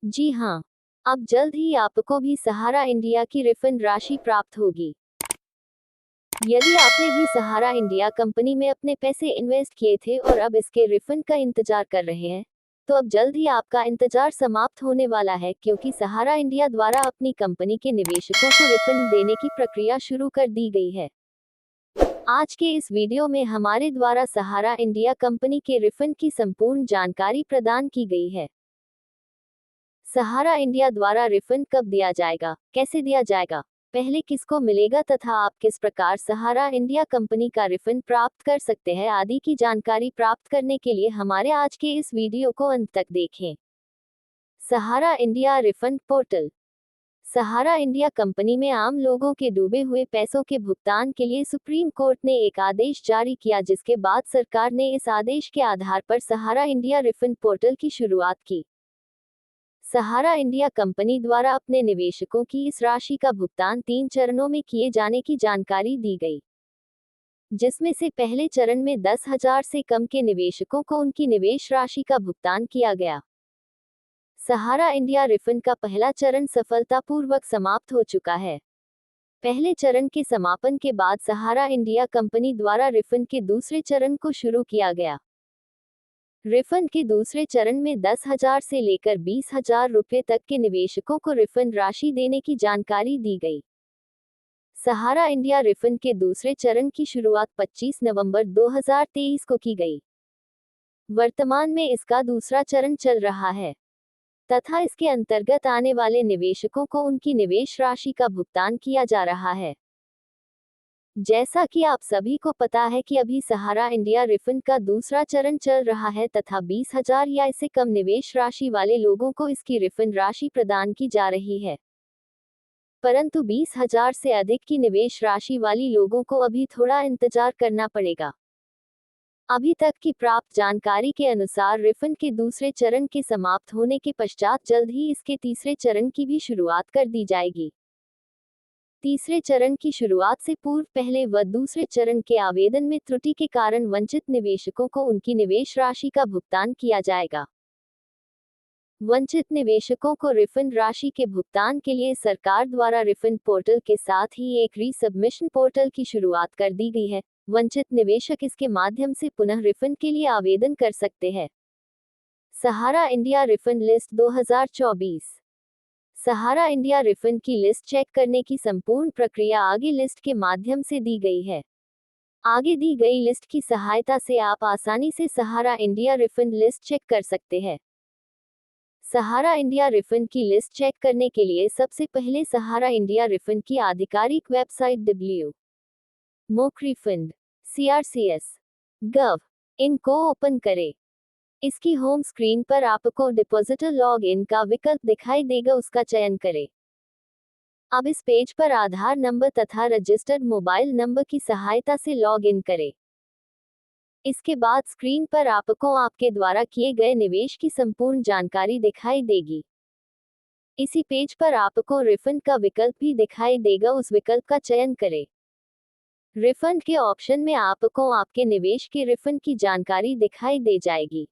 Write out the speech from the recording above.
जी हाँ, अब जल्द ही आपको भी सहारा इंडिया की रिफंड राशि प्राप्त होगी। यदि आपने भी सहारा इंडिया कंपनी में अपने पैसे इन्वेस्ट किए थे और अब इसके रिफंड का इंतजार कर रहे हैं, तो अब जल्द ही आपका इंतजार समाप्त होने वाला है, क्योंकि सहारा इंडिया द्वारा अपनी कंपनी के निवेशकों को रिफंड देने की प्रक्रिया शुरू कर दी गई है। आज के इस वीडियो में हमारे द्वारा सहारा इंडिया कंपनी के रिफंड की संपूर्ण जानकारी प्रदान की गई है। सहारा इंडिया द्वारा रिफंड कब दिया जाएगा, कैसे दिया जाएगा, पहले किसको मिलेगा तथा आप किस प्रकार सहारा इंडिया कंपनी का रिफंड प्राप्त कर सकते हैं आदि की जानकारी प्राप्त करने के लिए हमारे आज के इस वीडियो को अंत तक देखें। सहारा इंडिया रिफंड पोर्टल। सहारा इंडिया कंपनी में आम लोगों के डूबे हुए पैसों के भुगतान के लिए सुप्रीम कोर्ट ने एक आदेश जारी किया, जिसके बाद सरकार ने इस आदेश के आधार पर सहारा इंडिया रिफंड पोर्टल की शुरुआत की। सहारा इंडिया कंपनी द्वारा अपने निवेशकों की इस राशि का भुगतान 3 चरणों में किए जाने की जानकारी दी गई, जिसमें से पहले चरण में 10,000 से कम के निवेशकों को उनकी निवेश राशि का भुगतान किया गया। सहारा इंडिया रिफंड का पहला चरण सफलतापूर्वक समाप्त हो चुका है। पहले चरण के समापन के बाद सहारा इंडिया कंपनी द्वारा रिफंड के दूसरे चरण को शुरू किया गया। रिफंड के दूसरे चरण में 10,000 से लेकर 20,000 रुपये तक के निवेशकों को रिफंड राशि देने की जानकारी दी गई। सहारा इंडिया रिफंड के दूसरे चरण की शुरुआत 25 नवंबर 2023 को की गई। वर्तमान में इसका दूसरा चरण चल रहा है तथा इसके अंतर्गत आने वाले निवेशकों को उनकी निवेश राशि का भुगतान किया जा रहा है। जैसा कि आप सभी को पता है कि अभी सहारा इंडिया रिफंड का दूसरा चरण चल रहा है तथा 20,000 या इससे कम निवेश राशि वाले लोगों को इसकी रिफंड राशि प्रदान की जा रही है, परंतु 20,000 से अधिक की निवेश राशि वाली लोगों को अभी थोड़ा इंतजार करना पड़ेगा। अभी तक की प्राप्त जानकारी के अनुसार रिफंड के दूसरे चरण के समाप्त होने के पश्चात जल्द ही इसके तीसरे चरण की भी शुरुआत कर दी जाएगी। तीसरे चरण की शुरुआत से पूर्व पहले व दूसरे चरण के आवेदन में त्रुटि के कारण वंचित निवेशकों को उनकी निवेश राशि का भुगतान किया जाएगा। वंचित निवेशकों को रिफंड राशि के भुगतान के लिए सरकार द्वारा रिफंड पोर्टल के साथ ही एक रीसबमिशन पोर्टल की शुरुआत कर दी गई है। वंचित निवेशक इसके माध्यम से पुनः रिफंड के लिए आवेदन कर सकते हैं। सहारा इंडिया रिफंड लिस्ट 2024। सहारा इंडिया रिफंड की लिस्ट चेक करने की संपूर्ण प्रक्रिया आगे लिस्ट के माध्यम से दी गई है। आगे दी गई लिस्ट की सहायता से आप आसानी से सहारा इंडिया रिफंड लिस्ट चेक कर सकते हैं। सहारा इंडिया रिफंड की लिस्ट चेक करने के लिए सबसे पहले सहारा इंडिया रिफंड की आधिकारिक वेबसाइट www.mocrefund.crcs.gov इन को ओपन करें। इसकी होम स्क्रीन पर आपको डिपॉजिटर लॉग इन का विकल्प दिखाई देगा, उसका चयन करें। अब इस पेज पर आधार नंबर तथा रजिस्टर्ड मोबाइल नंबर की सहायता से लॉग इन करें। इसके बाद स्क्रीन पर आपको आपके द्वारा किए गए निवेश की संपूर्ण जानकारी दिखाई देगी। इसी पेज पर आपको रिफंड का विकल्प भी दिखाई देगा, उस विकल्प का चयन करें। रिफंड के ऑप्शन में आपको आपके निवेश के रिफंड की जानकारी दिखाई दे जाएगी।